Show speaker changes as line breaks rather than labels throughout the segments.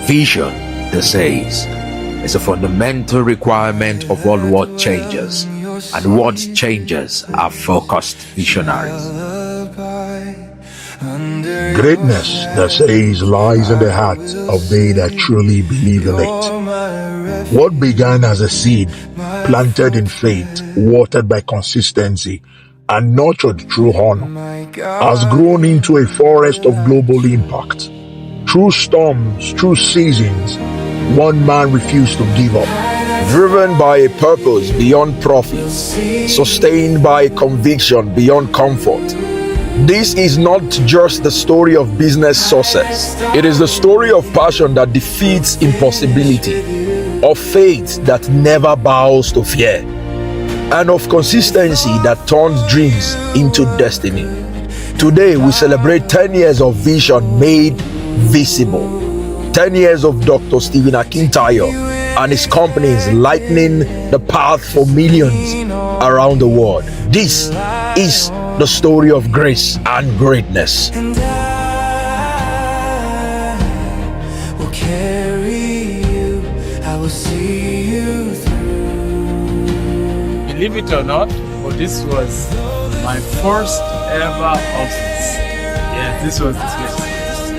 Vision, they says, is a fundamental requirement of all what changes, and what changes are focused visionaries.
Greatness, they says, lies in the hearts of they that truly believe in it. What began as a seed, planted in faith, watered by consistency, and nurtured through honor, has grown into a forest of global impact. Through storms, through seasons, one man refused to give up.
Driven by a purpose beyond profit, sustained by a conviction beyond comfort. This is not just the story of business success. It is the story of passion that defeats impossibility, of faith that never bows to fear, and of consistency that turns dreams into destiny. Today, we celebrate 10 years of vision made visible. 10 years of Dr. Stephen Akintayo and his companies lightening the path for millions around the world. This is the story of grace and greatness.
And I will carry you, I will see you through.
Believe it or not, but this was my first ever office. Yeah, this was this place.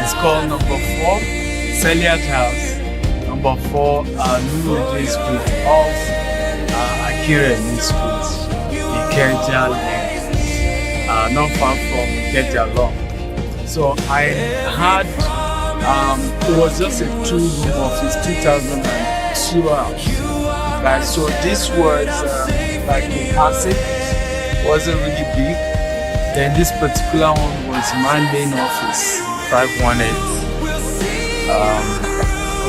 It's called number 4, Celiat House. Number 4, New Day School of Akira New Schools, Ikeja, not far from Ikeja Law. So I had, it was just a 2-room office, 2002 hours. Right, so this was like a classic, wasn't really big. Then this particular one was my main office, 518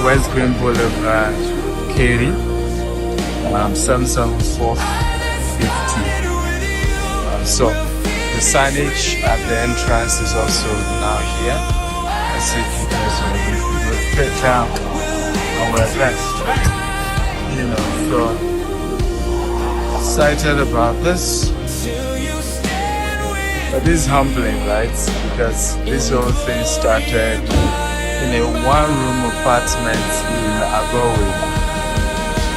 West Green Boulevard, Katy, 77450. So the signage at the entrance is also now here. As if you guys will fit down on where best. You know, so excited about this. But this is humbling, right? Because this whole thing started in a 1-room apartment in Agowe.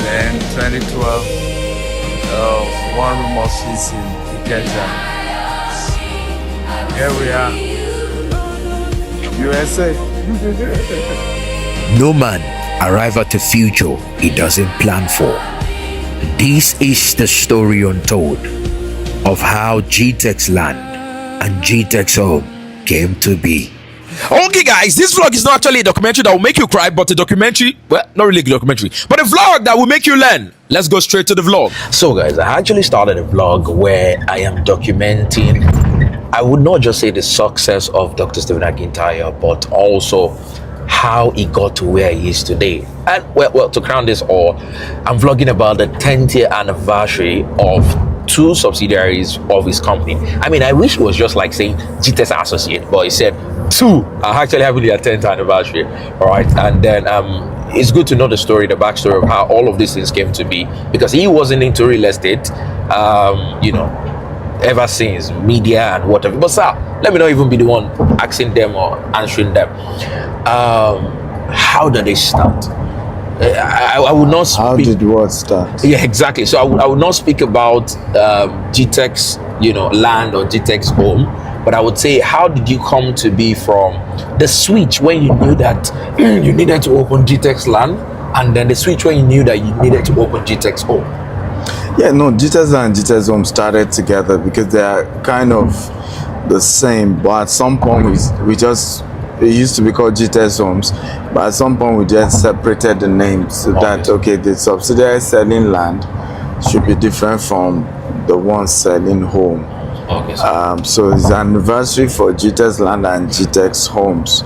Then 2012, 1-room office in Ikeja. Here we are, USA.
No man arrives at a future he doesn't plan for. This is the story untold of how GTextLand and GTextHomes came to be. Okay guys, this vlog is not actually a documentary that will make you cry, but a documentary, well, not really a documentary, but a vlog that will make you learn. Let's go straight to the vlog. So guys, I actually started a vlog where I am documenting, I would not just say the success of Dr. Stephen Akintayo, but also how he got to where he is today. And well, to crown this all, I'm vlogging about the 10th year anniversary of 2 subsidiaries of his company. I mean, I wish it was just like saying GTEX Associate, but he said 2 are actually having their 10th anniversary. All right, and then it's good to know the story, the backstory of how all of these things came to be, because he wasn't into real estate, you know, ever since media and whatever. But sir, let me not even be the one asking them or answering them. How did they start? I would not speak.
How did what start?
Yeah, exactly. So I would not speak about GTex, land or GTextHome, but I would say, how did you come to be from the switch when you knew that you needed to open GTextLand, and then the switch when you knew that you needed to open GTextHome?
Yeah, no, GTextLand and GTextHome started together because they are kind of the same, but at some point it used to be called GTextHomes, but at some point we just separated the names so that, okay, the subsidiary selling land should be different from the one selling home.
Okay.
So it's the anniversary for GTextLand and GTextHomes.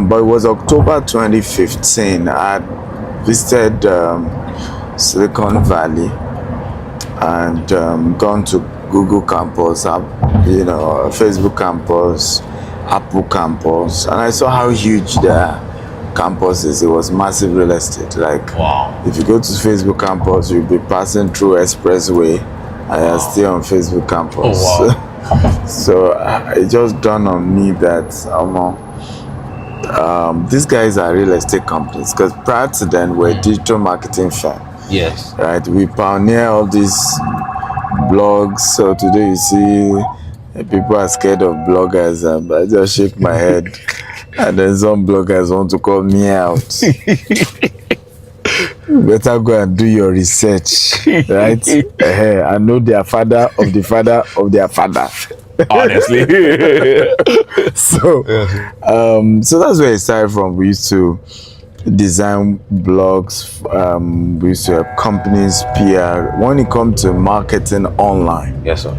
But it was October 2015. I visited Silicon Valley and gone to Google campus, Facebook campus, Apple campus, and I saw how huge their campus is. It was massive real estate. Like, wow. If you go to Facebook campus, you'll be passing through Expressway, and you're still on Facebook campus. Oh, wow. So it just dawned on me that these guys are real estate companies, because prior to then we're a digital marketing firm.
Yes.
Right, we pioneer all these blogs. So today you see people are scared of bloggers, and I just shake my head. And then some bloggers want to call me out. You better go and do your research, right? I know their father of the father of their father.
Honestly.
So that's where it started from. We used to design blogs. We used to help companies PR. When it comes to marketing online,
Yes, sir.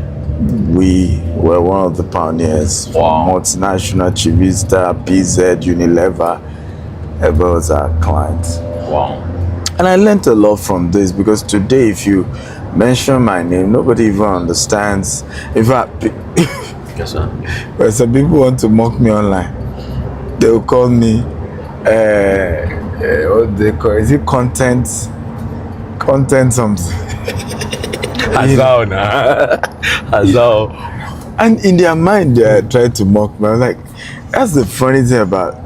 we were one of the pioneers.
Wow.
Multinational, Chivista, PZ, Unilever, ever was our clients.
Wow.
And I learned a lot from this, because today, if you mention my name, nobody even understands. In fact,
Yes, sir.
when some people want to mock me online, they will call me, what they call, is it content something?
Hazao na. Hazao.
And in their mind, they are trying to mock me. I'm like, that's the funny thing about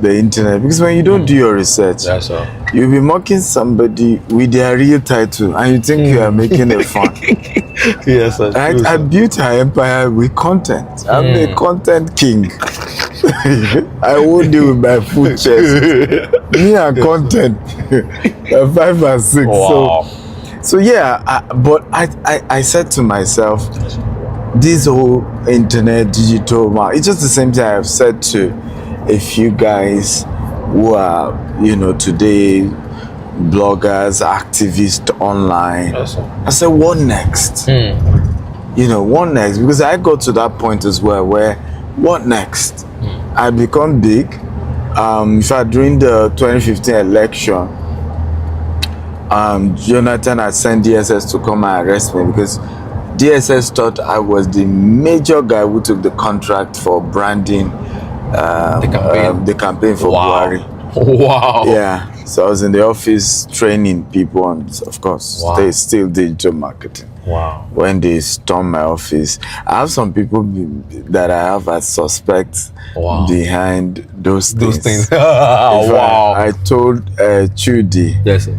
the internet, because when you don't do your research,
Yes, sir.
you'll be mocking somebody with their real title, and you think you are making it fun.
Yes, sir.
Right? I built an empire with content. I'm a content king. I won't deal with my food chest. Me and content, 5 and 6.
Wow.
So yeah, I said to myself, this whole internet, digital, it's just the same thing I've said to a few guys who are, today bloggers, activists online.
Yes, sir.
I said, what next? What next? Because I got to that point as well where, what next? I become big. In fact, during the 2015 election, Jonathan had sent DSS to come and arrest me, because DSS thought I was the major guy who took the contract for branding the campaign for Buhari.
Wow.
Yeah, so I was in the office training people on, of course,
Wow.
still digital marketing.
Wow.
When they stormed my office, I have some people that I have as suspects behind those things.
Wow.
I told Chudi,
Yes, sir.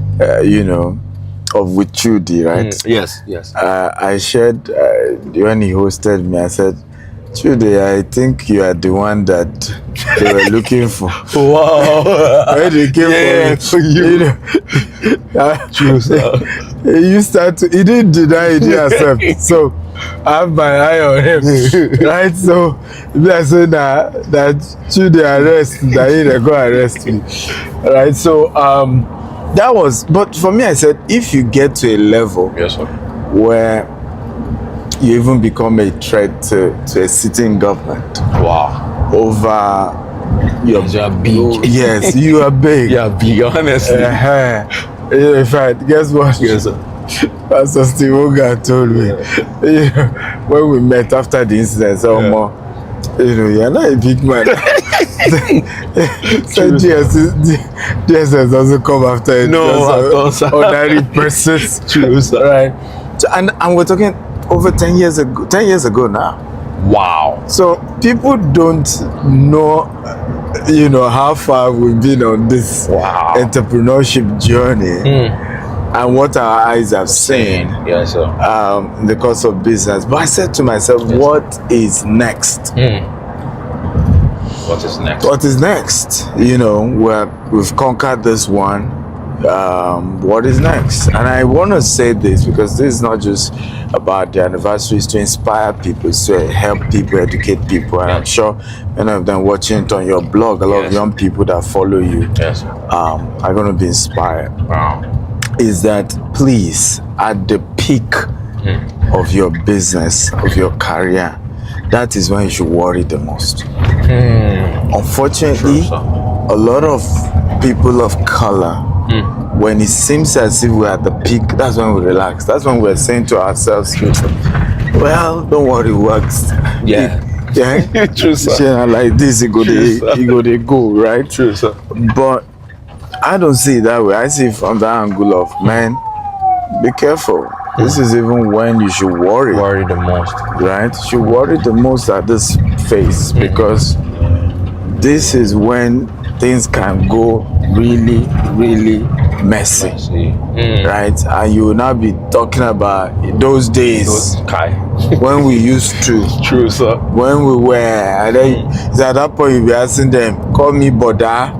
of with Chudi, right?
Yes.
I shared when he hosted me. I said, Chudi, I think you are the one that they were looking for.
Wow.
When they came for you.
True, sir.
He didn't deny, he didn't accept. So I have my eye on him. Right? So I said that Chudi arrest, that he go arrest me. Right? So that was, but for me, I said, if you get to a level
Yes, sir.
where you even become a threat to a sitting government
Wow.
over your
You are big.
Yes, you are big.
You are big, honestly.
In fact, guess what?
Yes, sir.
Pastor Steve Oga told me when we met after the incident, you're not a big man. So DSS doesn't come after it.
No,
ordinary persons.
True, sir.
Right. So, and we're talking over 10 years ago now.
Wow.
So people don't know, how far we've been on this entrepreneurship journey and what our eyes have seen.
Yes, sir.
In the course of business. But I said to myself, what is next?
What is next?
What is next? We've conquered this one. What is next? And I want to say this because this is not just about the anniversary, it's to inspire people, it's to help people, educate people. And I'm sure many of them watching it on your blog, a lot of young people that follow you are going to be inspired.
Wow.
Is that please, at the peak of your business, of your career, that is when you should worry the most. Unfortunately, a lot of people of color, when it seems as if we're at the peak, that's when we relax. That's when we're saying to ourselves, well, don't worry, works.
Yeah.
True, sir. Like this, you go to go, right?
True, sir.
But I don't see it that way. I see it from the angle of, man, be careful. This is even when you should worry.
Worry the most.
Right? You should worry the most at this phase because this is when things can go really, really messy, right? And you will now be talking about those days when we used to.
True, sir.
When we were, and then at that point you'll be asking them, call me Boda,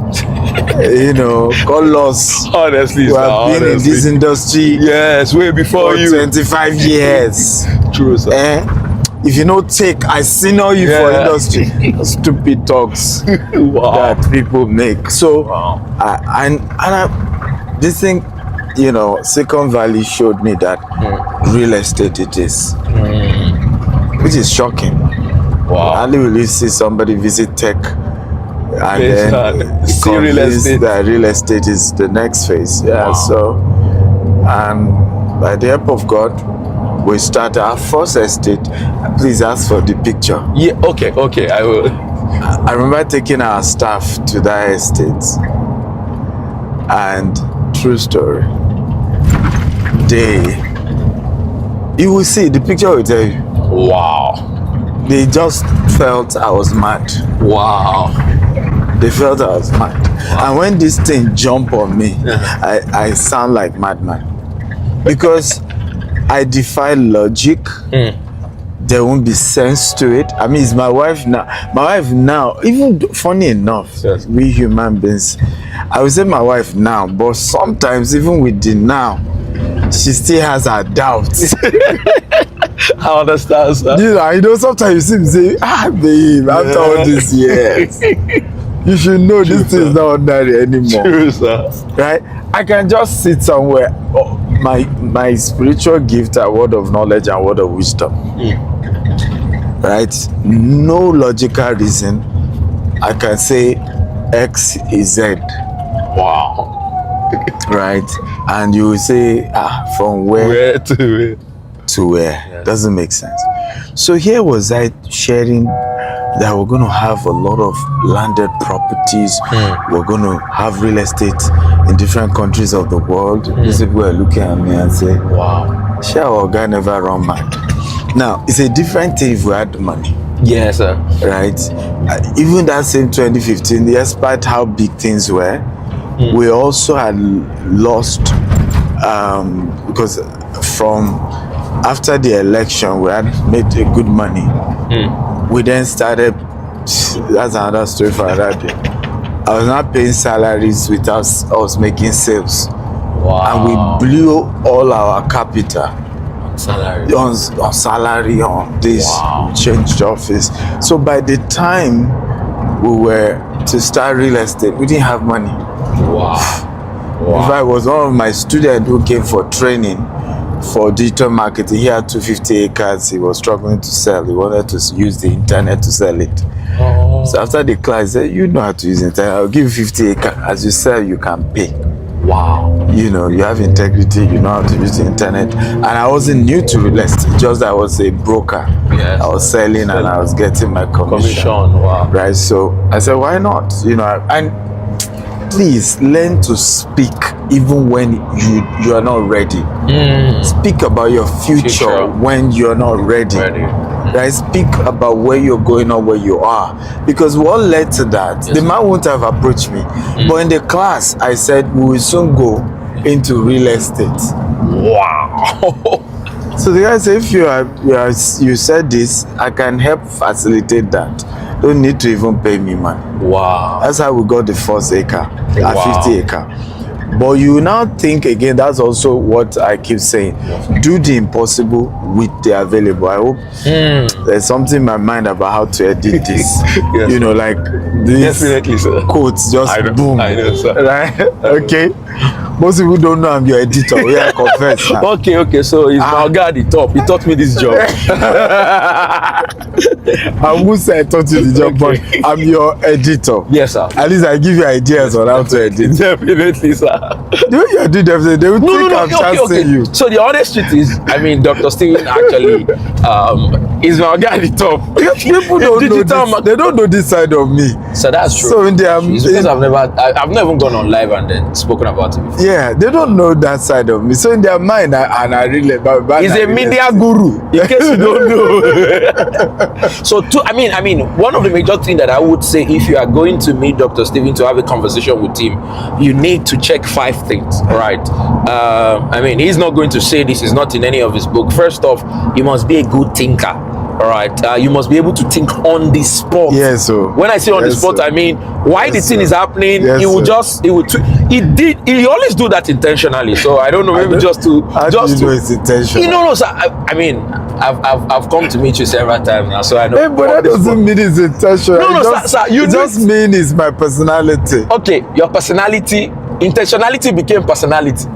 you know, call us.
Honestly,
We
sir.
have been in this industry
Yes, way before
for
you.
25 years.
True, sir.
If you don't take, I senior you for industry. Stupid talks
Wow.
that people make. So, this thing, you know, Silicon Valley showed me that real estate it is, which is shocking.
Wow.
Hardly will you see somebody visit tech and
Yes,
then
see real
convinced
estate.
that real estate is the next phase. Yeah.
Wow.
So, and by the help of God, we start our first estate. Please ask for the picture.
Yeah. Okay. I will.
I remember taking our staff to that estate, and true story, you will see the picture will tell you,
Wow.
they just felt I was mad.
Wow.
They felt I was mad. And when this thing jumped on me, I sound like madman, because I defy logic. There won't be sense to it. I mean, it's my wife now. My wife now, even funny enough,
Yes.
we human beings, I would say my wife now, but sometimes even with the now, she still has her doubts.
I understand, sir.
You know, sometimes you see me say, babe, after all these years, you should know this thing is not ordinary anymore.
True, sir.
Right? I can just sit somewhere. My spiritual gift are word of knowledge and word of wisdom. Right? No logical reason I can say X is Z.
Wow.
Right? And you will say, from where to where?
Yes.
Doesn't make sense. So here was I sharing that we're going to have a lot of landed properties. We're going to have real estate in different countries of the world. These people are looking at me and say,
Wow.
sure, our guy never run mad. Now, it's a different thing if we had the money,
Yes, sir.
right? Even that same 2015, despite how big things were, we also had lost, because from after the election, we had made a good money. We then started, that's another story for another day. I was not paying salaries without us making sales.
Wow.
And we blew all our capital
Salary.
on salary, on this.
Wow.
We changed office. So by the time we were to start real estate, we didn't have money.
Wow.
In fact, it was one of my students who came for training for digital marketing. He had 250 acres. He was struggling to sell. He wanted to use the internet to sell it.
Oh.
So after the class, he said, you know how to use internet. I'll give you 50 acres. As you sell, you can pay.
Wow.
You know, you have integrity, you know how to use the internet. And I wasn't new to real estate, just I was a broker.
Yes.
I was selling and I was getting my commission.
Wow.
Right? So I said, why not? You know, and please learn to speak even when you are not ready. Speak about your future when you're not ready. Right? Speak about where you're going or where you are. Because what led to that, the man wouldn't have approached me. But in the class, I said, we will soon go into real estate.
Wow.
So the guy said, if you said this, I can help facilitate that. Don't need to even pay me money.
Wow.
That's how we got the first acre,
Wow.
50 acre. But you now think again, that's also what I keep saying. Do the impossible with the available. I hope there's something in my mind about how to edit this.
Yes.
You know, like this
Definitely, sir.
quotes just
I know,
boom.
I know, sir.
Right? Okay. Most people don't know I'm your editor. We are confess now.
Okay. So it's my guy at the top. He taught me this job.
I would say I taught you the job, but I'm your editor.
Yes, sir.
At least I give you ideas on how to edit.
Definitely, sir.
The way you do everything, they will think I'm chancing you.
So the honest truth is, I mean, Dr. Steven actually is my guy at the top.
People don't know this, they don't know this side of me.
So that's true.
So in their,
It's because I've not even gone on live and then spoken about it before.
yeah, they don't know that side of me. So in their mind, I really.
He's a media guru. In case you don't know. So, I mean, one of the major things that I would say, if you are going to meet Dr. Stephen to have a conversation with him, you need to check 5 things, right? I mean, he's not going to say this is not in any of his book. First off, you must be a good thinker. All right, you must be able to think on the spot.
Yes, sir.
When I say on the spot,
sir.
I mean why
Yes,
the thing
sir.
is happening.
Yes,
He will
sir.
just, he always do that intentionally. So I don't know, maybe just to,
How
just
do you
to,
know it's intentional?
you know, no, sir. I mean, I've come to meet you several times now, so I know.
Hey, but that doesn't mean it's intentional.
No, no, sir, you
it just mean it's my personality.
Okay, your personality, intentionality became personality.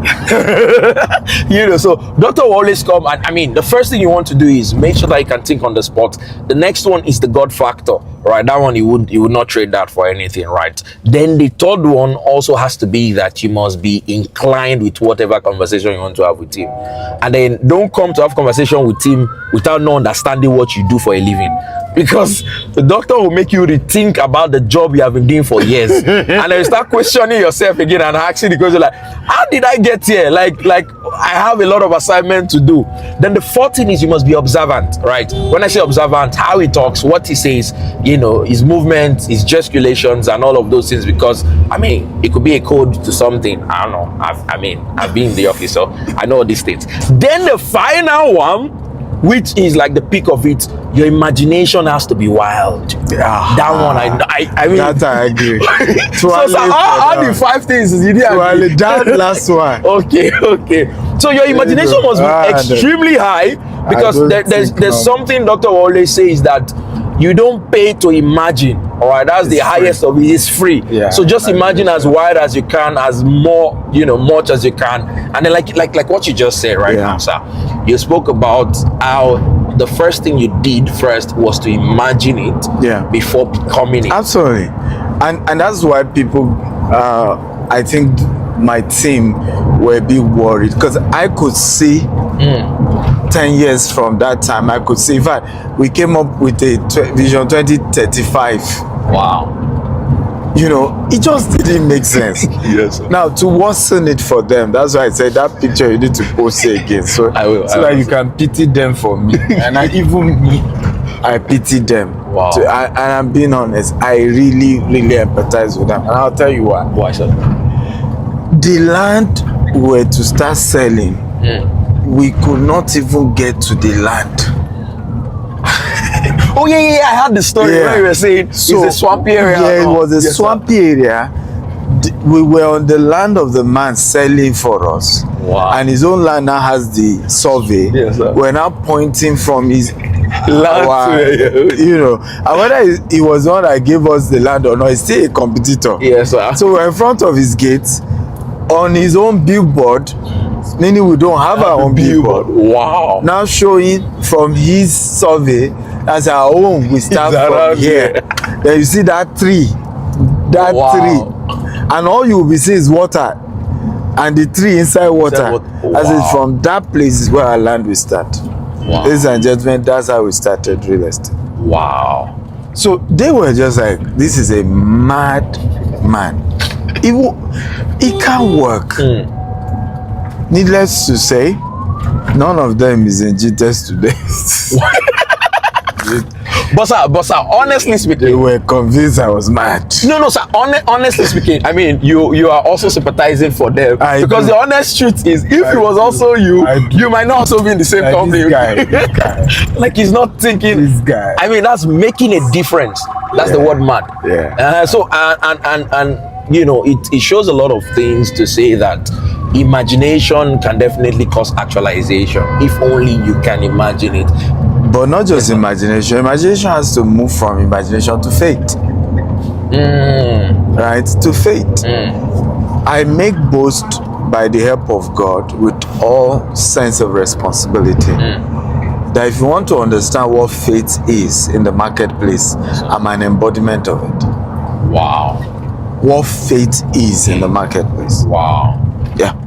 You know, so doctor will always come, and I mean, the first thing you want to do is make sure that you can think on the spot. The next one is the God factor, right? That one you would not trade that for anything, right? Then the third one also has to be that you must be inclined with whatever conversation you want to have with him, and then don't come to have conversation with him without not understanding what you do for a living. Because the doctor will make you rethink about the job you have been doing for years, and then you start questioning yourself again and asking the question like, how did I get here? Like I have a lot of assignment to do. Then the fourth thing is you must be observant, right? When I say observant, how he talks, what he says, you know, his movements, his gesticulations, and all of those things. Because I mean, it could be a code to something. I don't know. I've been in the office, so I know all these things. Then the final one, which is like the peak of it, your imagination has to be wild. That one, I mean,
that I agree.
so all the 5 things you didn't agree.
That last one.
Okay. So your imagination must be extremely high, because there's something doctor will always say is that you don't pay to imagine. All right, that's the highest of it. It's free.
Yeah,
so just imagine as wide as you can, as more, you know, much as you can, and then like what you just said right now, sir. You spoke about how the first thing you did first was to imagine it before becoming it.
Absolutely, and that's why people, I think my team were a bit worried, because I could see 10 years from that time. I could see, in fact, we came up with a vision 2035.
Wow.
You know, it just didn't make sense.
Yes, sir.
Now, to worsen it for them, that's why I said that picture you need to post it again. So that you can pity them for me. And even me, I pity them.
Wow.
And I'm being honest, I really, really empathize with them. And I'll tell you why.
Why, sir?
The land we were to start selling, we could not even get to the land.
Oh yeah, I heard the story where you were saying it's a swampy area.
Yeah, it was a swampy area. We were on the land of the man selling for us.
Wow.
And his own land now has the survey.
Yes, sir.
We're now pointing from his
land.
You know, and whether he was the one that gave us the land or not, he's still a competitor.
Yes, sir.
So we're in front of his gate on his own billboard, meaning we don't have our own billboard.
Wow.
Now showing from his survey as our own, we start from here. Then you see that tree, tree, and all you will be seeing is water, and the tree inside water. As in from that place is where our land will start.
Wow.
Ladies and gentlemen, that's how we started real estate.
Wow.
So they were just like, this is a mad man. It can't work. Needless to say, none of them is in GTEx today.
But sir, honestly speaking,
they were convinced I was mad.
No, sir. Honestly speaking, I mean, you are also sympathizing for them, because the honest truth is, if it was also you, you might not also be in the same company.
This guy.
Like, he's not thinking.
This guy.
I mean, that's making a difference. That's the word mad.
Yeah.
So and you know, it shows a lot of things to say that imagination can definitely cause actualization if only you can imagine it.
But not just imagination. Imagination has to move from imagination to faith. Right? To faith. I make boast by the help of God with all sense of responsibility. That if you want to understand what faith is in the marketplace, I'm an embodiment of it.
Wow.
What faith is in the marketplace.
Wow.
Yeah.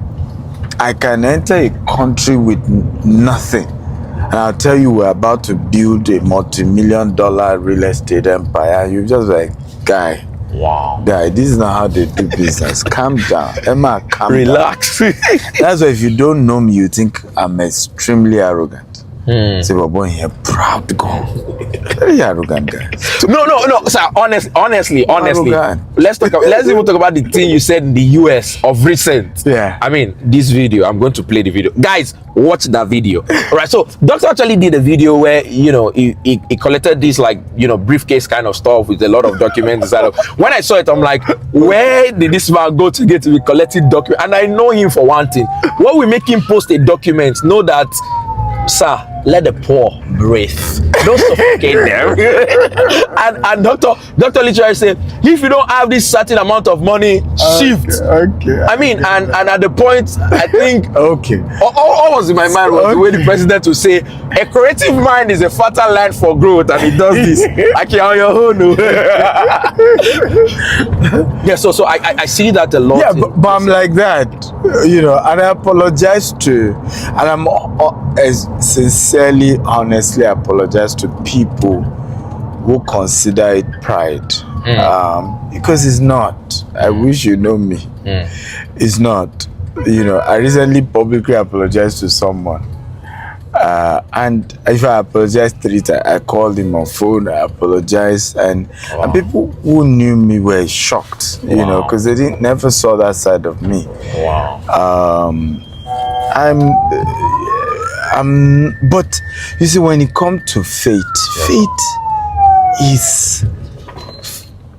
I can enter a country with nothing, and I'll tell you we're about to build a multi-million-dollar real estate empire. You're just like, guy.
Wow.
Guy, this is not how they do business. Calm down. Emma,
relax.
That's why if you don't know me, you think I'm extremely arrogant. Say, but boy, you're proud, go. Very arrogant guy.
No, sir. Honestly.
Arrogant.
Let's even talk about the thing you said in the US of recent.
Yeah.
I mean, this video. I'm going to play the video, guys. Watch that video. All right. So, Doctor actually did a video where he collected this like briefcase kind of stuff with a lot of documents inside of. When I saw it, I'm like, where did this man go to get to be collecting documents? And I know him for one thing. When we make him post a document, know that, sir, let the poor breathe. Don't suffocate them. and doctor literally said, if you don't have this certain amount of money, shift.
Okay.
I mean, and at the point, I think
Okay.
all was in my mind was the way the president would say, a creative mind is a fertile land for growth, and it does this. Like you're on your own. Yeah, so I see that a lot.
Yeah, but I'm like that, and I apologize and I'm sincerely, honestly apologize to people who consider it pride, because it's not. I wish you know me. It's not. I recently publicly apologized to someone, and if I apologized 3 times, I called him on phone, I apologized, and people who knew me were shocked, because they never saw that side of me.
Wow.
But you see, when it comes to faith is,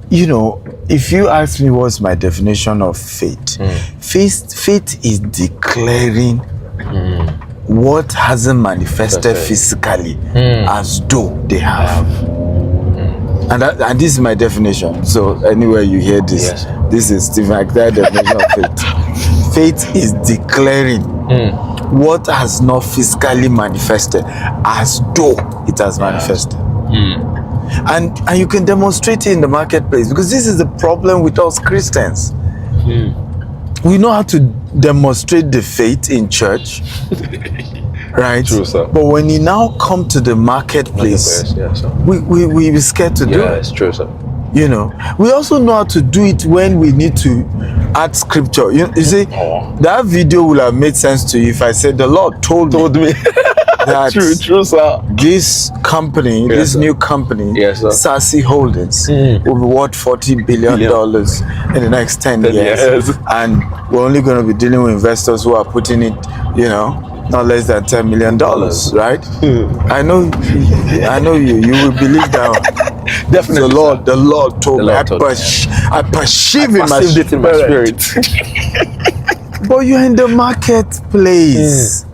if you ask me what's my definition of faith, faith is declaring what hasn't manifested physically as though they have. And this is my definition. So anywhere you hear this, this is Stephen Ack's definition of faith. Faith is declaring what has not physically manifested as though it has manifested. And you can demonstrate it in the marketplace, because this is the problem with us Christians. We know how to demonstrate the faith in church, right?
True, sir.
But when you now come to the marketplace, we be scared to do it.
Yeah, it's true, sir.
We also know how to do it when we need to add scripture. You see, that video will have made sense to you if I said the Lord told me that
true, sir.
this company, this new company, Sassy Holdings, will be worth $40 billion in the next 10 years. And we're only going to be dealing with investors who are putting it, not less than $10 million, right? I know you will believe that.
Definitely,
the Lord told me. I perceive it in my spirit. But you're in the marketplace.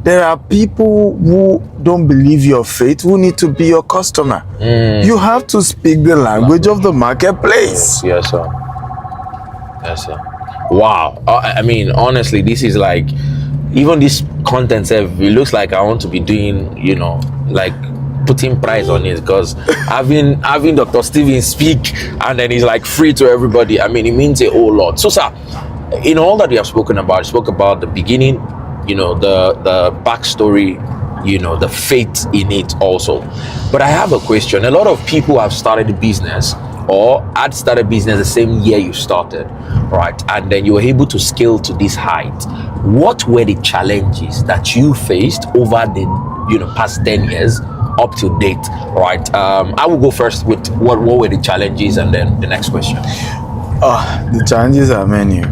There are people who don't believe your faith, who need to be your customer. You have to speak the language of the marketplace.
Yes, sir. Wow. I mean, honestly, this is like, even this content, it looks like I want to be doing, like putting price on it, because having Dr. Steven speak and then he's like free to everybody, I mean, it means a whole lot. So, sir, in all that we have spoken about, spoke about the beginning, the backstory, the faith in it also. But I have a question. A lot of people have started a business or had started business the same year you started, right? And then you were able to scale to this height. What were the challenges that you faced over the past 10 years up to date, right? I will go first with what were the challenges, and then the next question.
The challenges are many,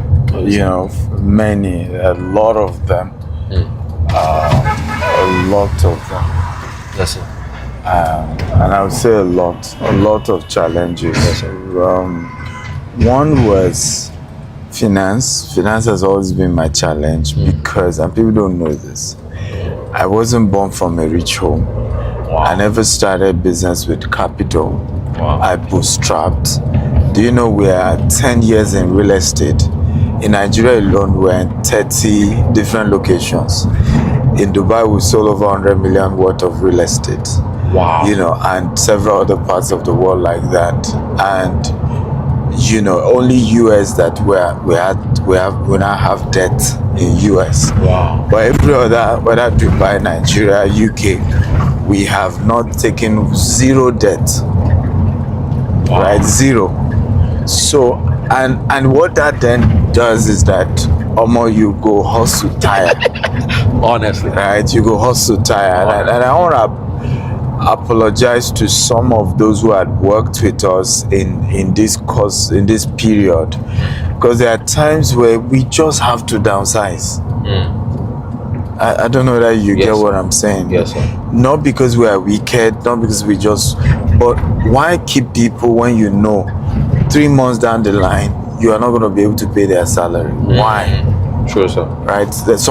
many, a lot of them. A lot of them.
Yes, sir.
And I would say a lot of challenges.
Yes, sir.
One was finance. Finance has always been my challenge because, and people don't know this, I wasn't born from a rich home.
Wow.
I never started business with capital.
Wow.
I bootstrapped. Do you know we are 10 years in real estate? In Nigeria alone, we're in 30 different locations. In Dubai, we sold over 100 million worth of real estate.
Wow.
And several other parts of the world like that. And only US that we now have debt in US.
Wow.
But every other, whether Dubai, Nigeria, UK, we have not taken zero debt.
Wow.
Right? Zero. So, and what that then does is that you go hustle tired.
Honestly.
Right? You go hustle tired. And apologize to some of those who had worked with us in this course, in this period, because there are times where we just have to downsize. I don't know that you get what I'm saying.
Yes, sir.
Not because we are wicked, not because we just, but why keep people when you know 3 months down the line you are not going to be able to pay their salary? Why?
True, sir.
Right? There's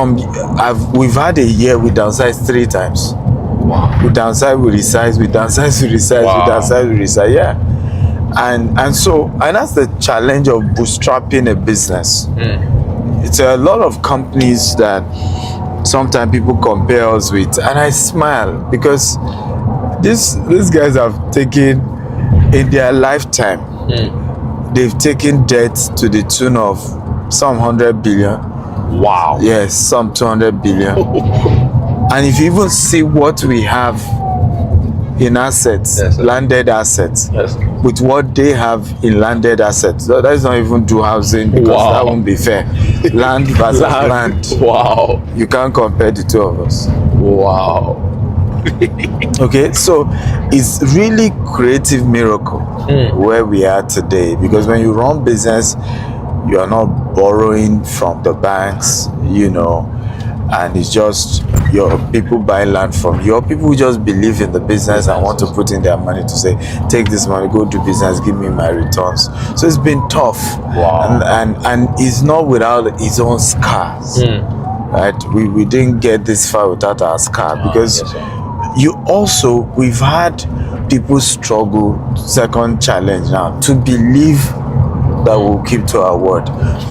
we've had a year we downsized 3 times.
Wow.
We downsize, we resize, we downsize, we resize,
Wow.
we downsize, we resize. Yeah. And that's the challenge of bootstrapping a business. It's a lot of companies that sometimes people compare us with, and I smile because these guys have taken, in their lifetime, they've taken debt to the tune of some 100 billion.
Wow.
Yes, some 200 billion. And if you even see what we have in assets,
Yes, sir.
landed assets,
Yes.
with what they have in landed assets, so that's not even do housing, because
Wow.
that won't be fair. Land versus land.
Wow.
You can't compare the two of us.
Wow.
Okay, so it's really creative miracle where we are today, because when you run business, you are not borrowing from the banks, and it's just your people buy land from your people who just believe in the business and want to put in their money to say, take this money, go do business, give me my returns. So it's been tough.
Wow.
And it's not without its own scars. Right? We didn't get this far without our scar, because
yes, sir.
we've had people struggle, second challenge now, to believe that we'll keep to our word,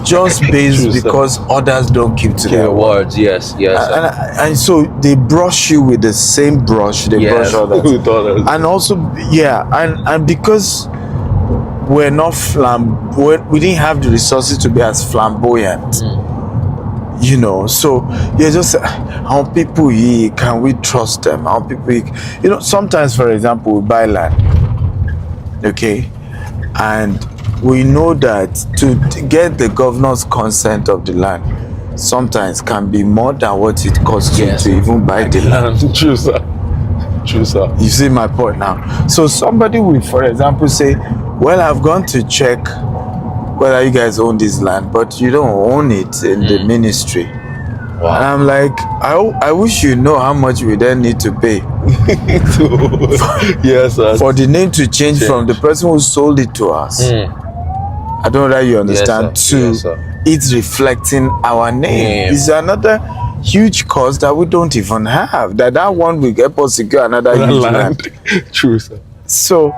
just based
True, sir.
because others don't keep to their
Your
word.
words, yes, yes.
And so they brush you with the same brush they
Yes,
brush others.
with others.
And also, and because we're not we didn't have the resources to be as flamboyant. So you're just, how people here, can we trust them? How people, sometimes, for example, we buy land, okay, and we know that to get the governor's consent of the land sometimes can be more than what it costs you to even buy the land.
True, sir. True, sir.
You see my point now? So somebody will, for example, say, well, I've gone to check whether you guys own this land, but you don't own it in the ministry.
Wow.
And I'm like, I wish you know how much we then need to pay
Yes, sir.
for the name to change from the person who sold it to us. I don't know that you understand.
Yes, sir. Yes,
To
sir.
it's reflecting our name is another huge cost that we don't even have. That one will help us secure another huge land.
True, sir.
So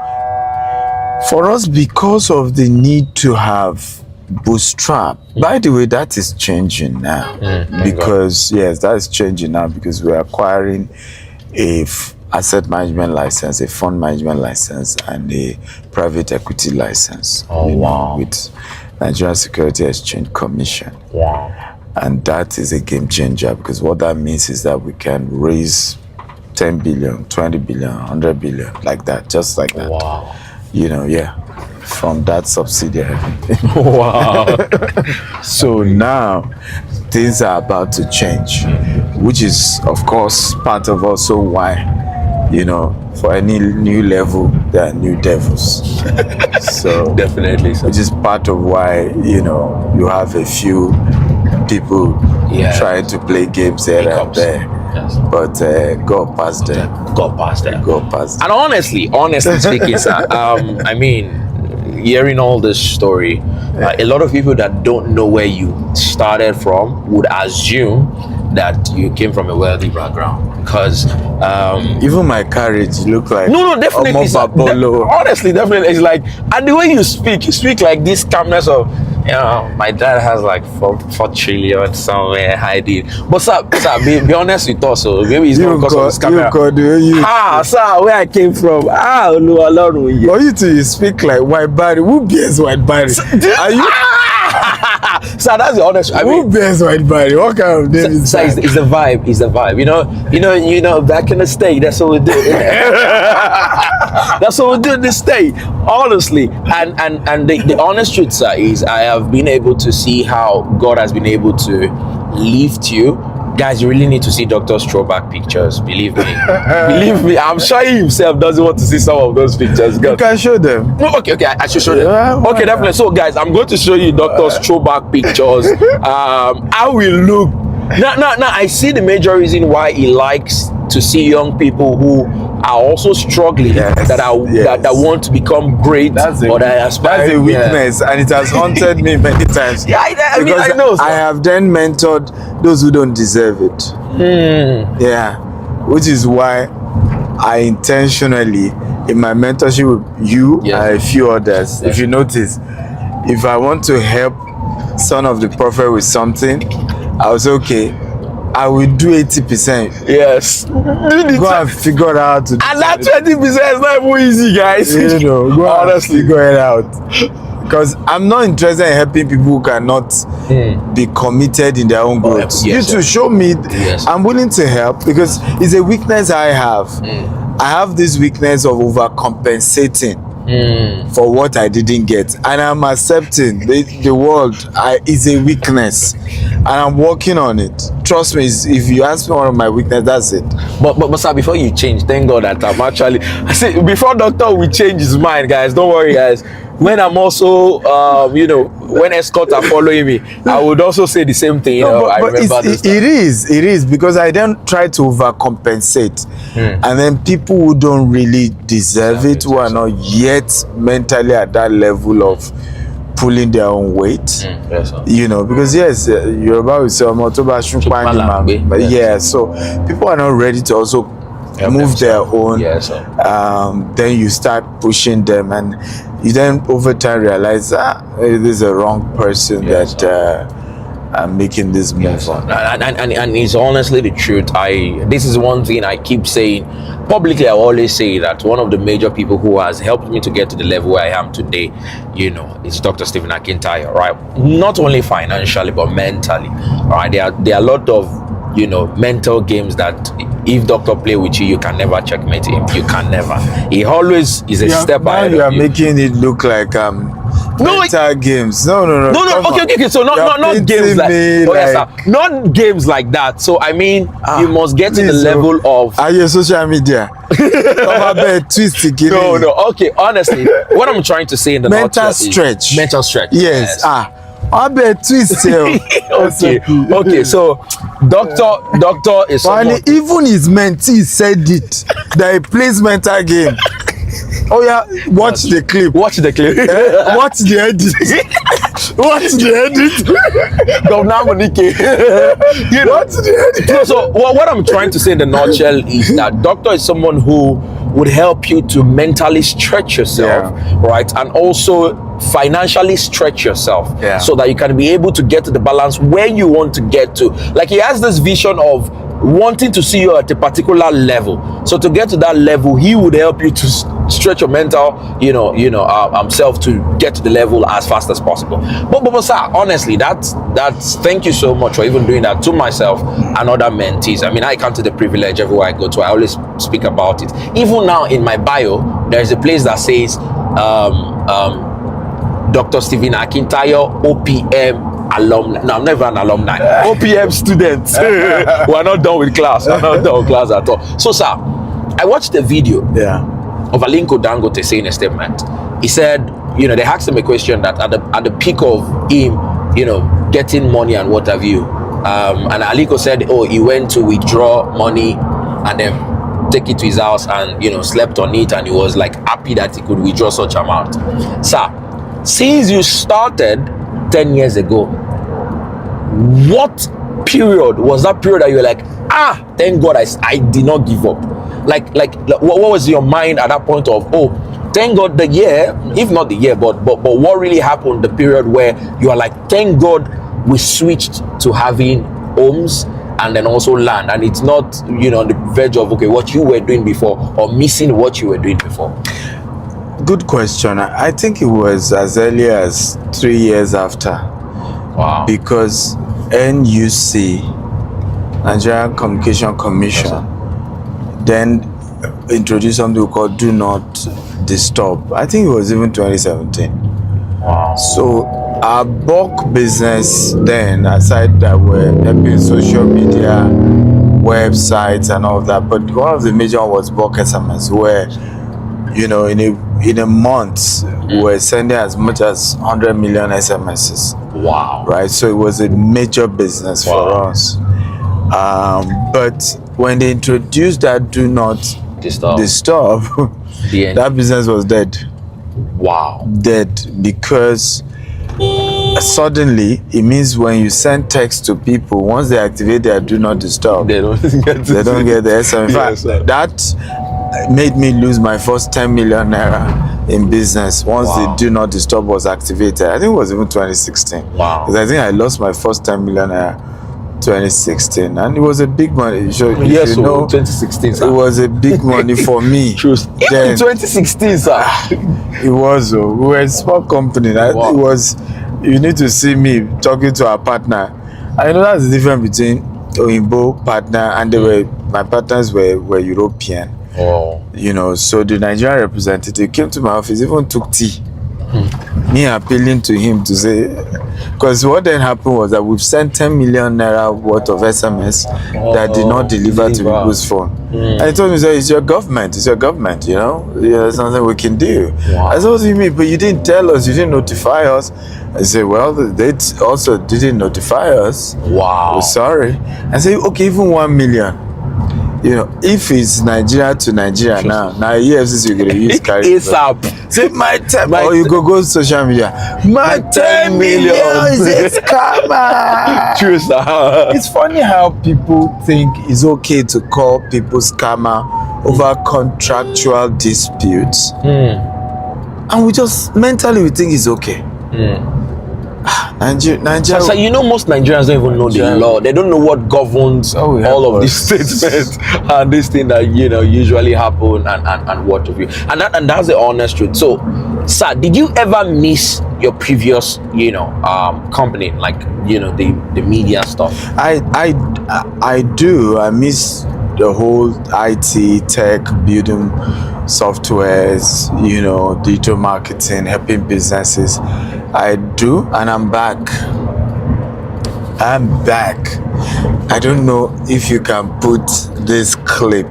for us, because of the need to have bootstrap, by the way, that is changing now. Because yes, that is changing now, because we're acquiring a asset management license, a fund management license, and a private equity license.
Wow.
With Nigeria Security Exchange Commission.
Wow.
And that is a game changer, because what that means is that we can raise 10 billion, 20 billion, 100 billion, like that, just like that.
Wow.
From that subsidiary.
Wow.
So now things are about to change, which is, of course, part of also why, for any new level, there are new devils. So
Definitely, sir.
which is part of why, you have a few people trying to play games here and
Hiccups.
there.
Yes.
But go past them.
Got past that.
Go past them.
And honestly speaking, sir, I mean, hearing all this story, a lot of people that don't know where you started from would assume that you came from a wealthy background, because
Even my carriage look like
no, definitely, sir. Honestly, definitely, it's like, and the way you speak like this calmness of, my dad has like 4 trillion somewhere hiding. But sir, be honest with us, so maybe it's not because of this camera. Sir, where I came from, Oluwa.
For you to speak like white Barry, who bears white Barry? Are you?
Sir, that's the honest.
Who bears white Barry? What kind of name is
sir,
that?
it's the vibe. It's the vibe. You know. Back in the state, that's what we do. That's what we do in the state. Honestly, and the honest truth, sir, is I have been able to see how God has been able to lift you Guys, you really need to see Doctor's throwback pictures. Believe me. Believe me. I'm sure he himself doesn't want to see some of those pictures.
You can show them.
No, okay, I should show them. Okay, definitely. So, guys, I'm going to show you Doctor's throwback pictures. How we look. Now, I see the major reason why he likes to see young people who are also struggling, that want to become great,
that's a weakness, and it has haunted me many times.
Yeah, I mean, I know.
I have then mentored those who don't deserve it. Yeah, which is why I intentionally, in my mentorship with you and a few others, if you notice, if I want to help son of the prophet with something, I was okay. I will do 80%.
Yes.
Go and figure out how to do
and that 20% is not even easy, guys.
You know, go honestly figure it out. Because I'm not interested in helping people who cannot be committed in their own growth. You to show me, I'm willing to help, because it's a weakness I have. I have this weakness of overcompensating for what I didn't get, and I'm accepting the world is a weakness, and I'm working on it. Trust me, if you ask me one of my weaknesses, that's it.
But sir, before you change, thank God that I'm actually, I say, before Doctor will change his mind, guys, don't worry, guys. When I'm also, when escorts are following me, I would also say the same thing. I remember this.
It is because I don't try to overcompensate, and then people who don't really deserve it, who are not yet mentally at that level of pulling their own weight, because Yoruba will say, so people are not ready to also move their own. Then you start pushing them, and you then over time realize this is a wrong person that I'm making this move on.
And it's honestly the truth. This is one thing I keep saying publicly. I always say that one of the major people who has helped me to get to the level where I am today, is Dr. Stephen Akintayo, right? Not only financially but mentally, right? There are a lot of mental games that if Doctor play with you, you can never checkmate him. You can never. He always is a step ahead.
You are making it look like mental games. No.
Okay. So not games like not games like that. So I mean, you must get to the level of.
Are you social media?
No. Okay, honestly, what I'm trying to say in the
mental stretch.
Mental stretch.
Yes. I bet twist.
Okay. So, Doctor is someone.
Even his mentee said it. That he plays mental game. Oh yeah, watch the clip.
Watch the clip.
Watch the edit. Watch the edit.
Governor Monique.
Watch the edit.
So what I'm trying to say in the nutshell is that Doctor is someone who would help you to mentally stretch yourself, right? And also financially stretch yourself, so that you can be able to get to the balance where you want to get to. Like he has this vision of wanting to see you at a particular level. So to get to that level, he would help you to stretch your mental, self to get to the level as fast as possible. But sir, honestly, that's thank you so much for even doing that to myself and other mentees. I mean, I come to the privilege everywhere I go to. I always speak about it. Even now in my bio, there's a place that says Dr. Stephen Akintayo, OPM alumni. No, I'm never an alumni. OPM students. We're not done with class. We're not done with class at all. So, sir, I watched a video of Aliko Dangote saying a statement. He said, they asked him a question that at the peak of him, getting money and what have you. And Aliko said, he went to withdraw money and then take it to his house and, slept on it, and he was like happy that he could withdraw such amount. Sir, since you started 10 years ago, what period was that period that you were like, thank God I did not give up? Like what was your mind at that point of, thank God the year, if not the year, but what really happened, the period where you are like, thank God we switched to having homes and then also land, and it's not, on the verge of, what you were doing before or missing what you were doing before?
Good question. I think it was as early as 3 years after.
Wow.
Because NUC, Nigerian Communication Commission, then introduced something we call Do Not Disturb. I think it was even 2017.
Wow.
So Our bulk business then, aside that we're helping social media, websites and all that, but one of the major one was bulk SMS, where in a month we're sending as much as 100 million SMSs.
Wow.
Right, so it was a major business for us. But when they introduced that do not disturb that business was dead.
Wow.
Dead, because suddenly it means when you send text to people, once they activate their do not disturb,
They don't get
the SMS. In fact, that made me lose my first 10 million naira in business once the do not disturb was activated. I think it was even 2016.
Wow.
Because I think I lost my first 10 million naira 2016, and it was a big money. So,
yes, 2016, sir.
It was a big money for me.
Even in 2016, sir.
It was. We were a small company. It was. You need to see me talking to our partner. I know that's the difference between Oyinbo partner and my partners were European.
Oh.
So the Nigerian representative came to my office, even took tea. Me appealing to him to say, because what then happened was that we've sent 10 million naira worth of SMS that did not deliver to people's phone. And he told me, it's your government, there's nothing we can do.
Wow.
I said, what do you mean? But you didn't tell us, you didn't notify us. I said, well, they also didn't notify us.
Wow.
We're sorry. I said, okay, even 1 million. If it's Nigeria to Nigeria now EFCC you're gonna use carry
ASAP.
Say my 10 or you go social media. My 10 million is a scammer.
True, sir.
It's funny how people think it's okay to call people scammer over contractual disputes, and we just mentally think it's okay. Nigeria.
So most Nigerians don't even know the law. They don't know what governs all of these statements and this thing that usually happen and what have you. And that's the honest truth. So, sir, did you ever miss your previous company, like the media stuff?
I do. I miss the whole IT tech building softwares, digital marketing, helping businesses. I do, and I'm back. I don't know if you can put this clip.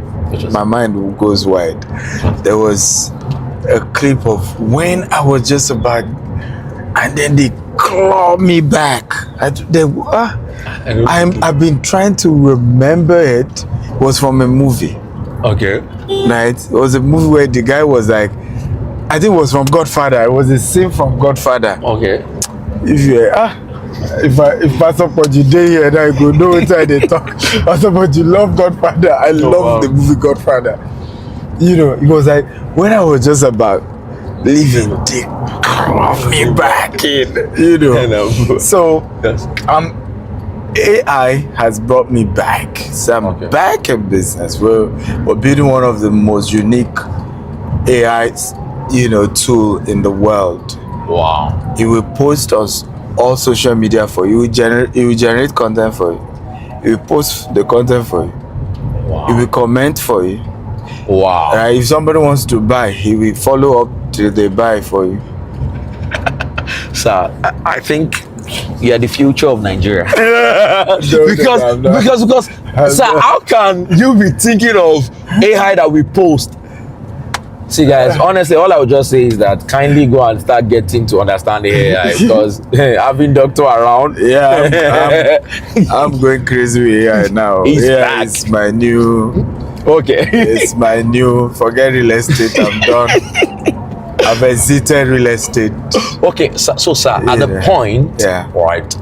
My mind goes wide. There was a clip of when I was just about, and then they clawed me back. I've been trying to remember it. It was from a movie.
Okay.
Right? It was a movie where the guy was like, I think it was from Godfather. It was a scene from Godfather.
Okay.
If Pastor Poji day here, then I go know what they talk. Pastor Poji love Godfather. I love the movie Godfather. It was like when I was just about leaving, they called me back in. So AI has brought me back. So I'm back in business. We're building one of the most unique AI tool in the world.
Wow.
It will post us all social media for you. It will generate content for you. It will post the content for you.
Wow.
It will comment for you.
Wow.
Right? If somebody wants to buy, he will follow up till they buy for you.
Sir, I think you're the future of Nigeria. because sir, how can you be thinking of AI that we post? See, guys, honestly, all I would just say is that kindly go and start getting to understand the AI, because having doctor around, I'm going crazy with AI now. It's my new. Okay.
It's my new. Forget real estate. I'm done. I've exited real estate.
Okay, so sir, at the point, right?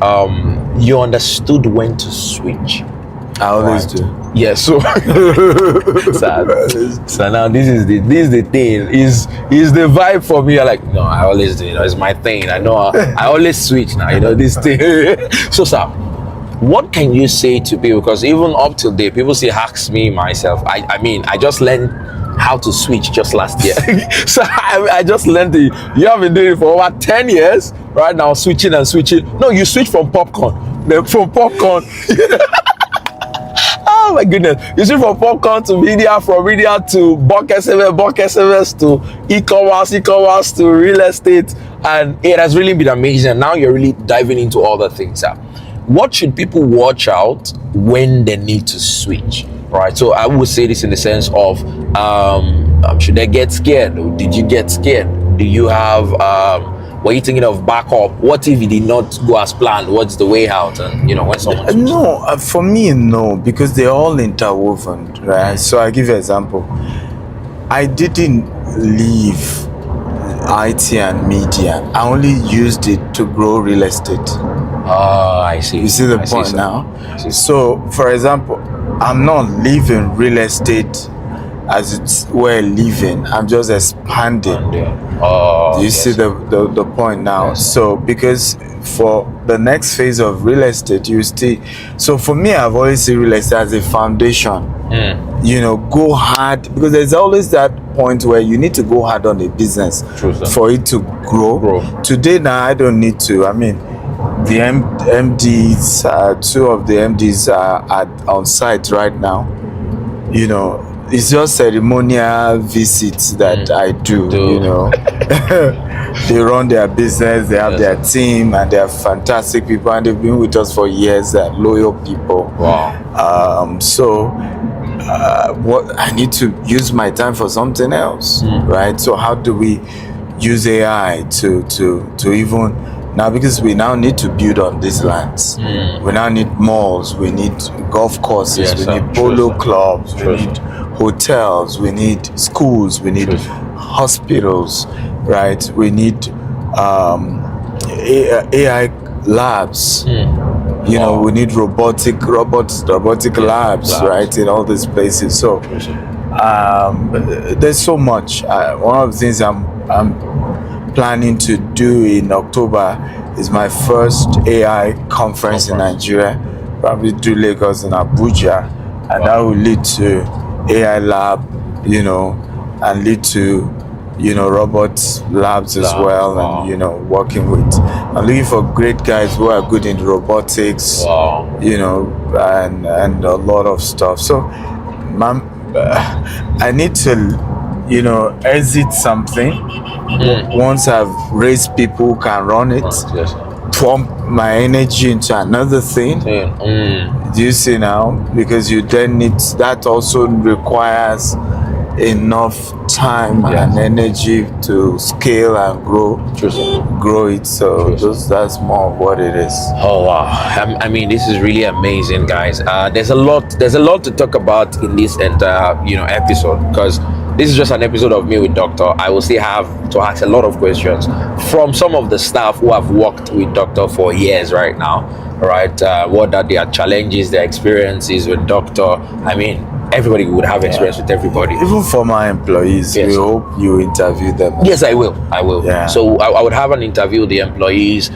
You understood when to switch.
I always do.
Yeah, so so now this is the thing. Is the vibe for me? Like, no, I always do. It's my thing. I know. I always switch now. This thing. So, sir, what can you say to people? Because even up till date, people say, ask me myself. I mean, I just learned how to switch just last year. So I just learned you have been doing it for over 10 years right now, switching. No, you switch from popcorn. Then from popcorn. Oh my goodness. You switch from popcorn to media, from media to bulk SMS to e-commerce to real estate, and it has really been amazing. And now you're really diving into other things. What should people watch out when they need to switch? Right. So I would say this in the sense of, should they get scared? Or did you get scared? Do you have, were you thinking of backup? What if it did not go as planned? What's the way out? And when someone
No, for me, no, because they're all interwoven, right? So I give you an example. I didn't leave IT and media. I only used it to grow real estate.
Oh, I see.
You see the point now? So, for example, I'm not leaving real estate as it's we're living. I'm just expanding.
Oh,
Do you see the point now?
Yes.
So because for the next phase of real estate, you still. So for me, I've always seen real estate as a foundation. Go hard, because there's always that point where you need to go hard on a business for it to grow. Today now, I don't need to. I mean, the MDs, two of the MDs are on site right now. It's just ceremonial visits that I do. They run their business, they have their team, and they are fantastic people, and they've been with us for years. They're loyal people.
Wow.
What I need to use my time for something else, right? So how do we use AI to even now, because we now need to build on these lands. We now need malls, we need golf courses, we need polo clubs, we need hotels, we need schools, we need hospitals, right? We need AI labs. We need robotic labs, right, in all these places. So there's so much. One of the things I'm planning to do in October is my first AI conference in Nigeria, probably do Lagos and Abuja, and that will lead to AI lab, and lead to robot labs as well. And working with, I'm looking for great guys who are good in robotics, and a lot of stuff. So I need to exit something. Once I've raised people who can run it, pump my energy into another thing. Do you see now? Because you then need, that also requires enough time and energy to scale and grow it. So that's more of what it is.
Oh wow. I mean, this is really amazing, guys. There's a lot to talk about in this entire episode, because this is just an episode of me with Doctor. I will still have to ask a lot of questions from some of the staff who have worked with Doctor for years right now, right? What are their challenges, their experiences with Doctor? I mean, everybody would have experience with everybody.
Even for my employees, we hope you interview them.
Yes, I will.
Yeah.
So I would have an interview with the employees,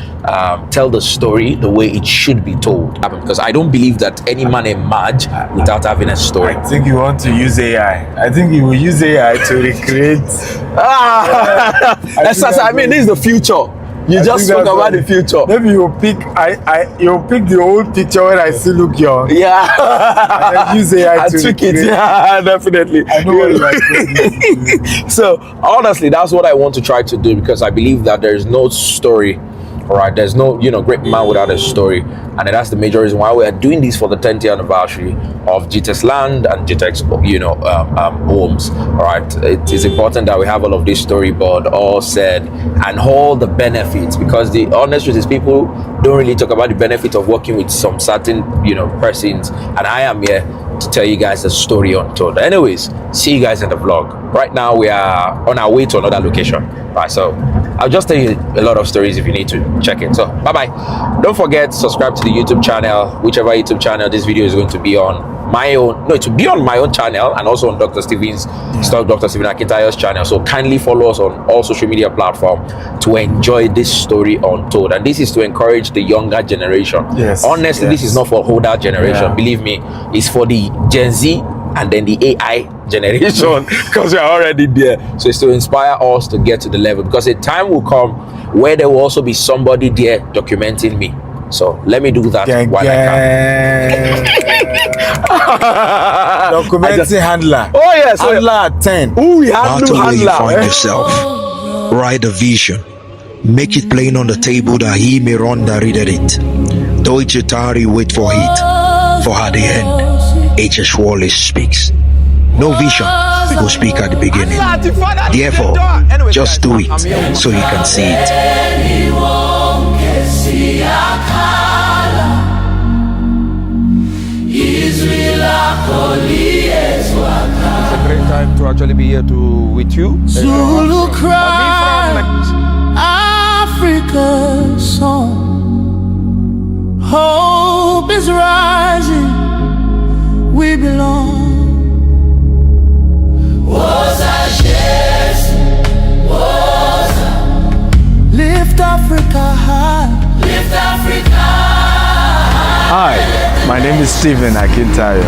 tell the story the way it should be told. Because I don't believe that any man emerge without having a story.
I think you want to use AI. I think you will use AI to recreate.
I mean, this is the future. You just spoke about the future.
Maybe you'll pick you'll pick the old picture when I still look young.
Yeah.
And then use AI to
tweak it. Yeah, definitely.
I know what you're like.
So honestly, that's what I want to try to do, because I believe that there is no story. All right, there's no great man without a story, and that's the major reason why we are doing this for the 10th year anniversary of GTextLand and GTex homes. All right, it is important that we have all of this storyboard all said and all the benefits, because the honest truth is people don't really talk about the benefit of working with some certain persons, and I am here to tell you guys the story untold. Anyways, see you guys in the vlog. Right now we are on our way to another location. Right, so I'll just tell you a lot of stories if you need to check it. So bye bye. Don't forget to subscribe to the YouTube channel, whichever YouTube channel this video is going to be on. It will be on my own channel and also on Dr. Stephen Akintayo's channel. So kindly follow us on all social media platforms to enjoy this story untold. And this is to encourage the younger generation.
Yes.
Honestly, this is not for older generation. Believe me, it's for the Gen Z and then the AI generation, because we're already there. So it's to inspire us to get to the level, because a time will come where there will also be somebody there documenting me. So let me do that while I can.
Documenting handler.
Oh yes,
handler at 10.
Oh, we
Not
handle
only you
handler.
find yourself, write a vision, Make it plain on the table that he may run that readeth it. Though it tarry, wait for it. For at the end, H.S. Wallace speaks. No vision will speak at the beginning. Therefore, just do it so you can see it.
It's a great time to actually be here with you.
Zulu cry, Africa's song. Hope is rising, we belong. Lift Africa high. Lift Africa high.
Hi, my name is Stephen Akintayo.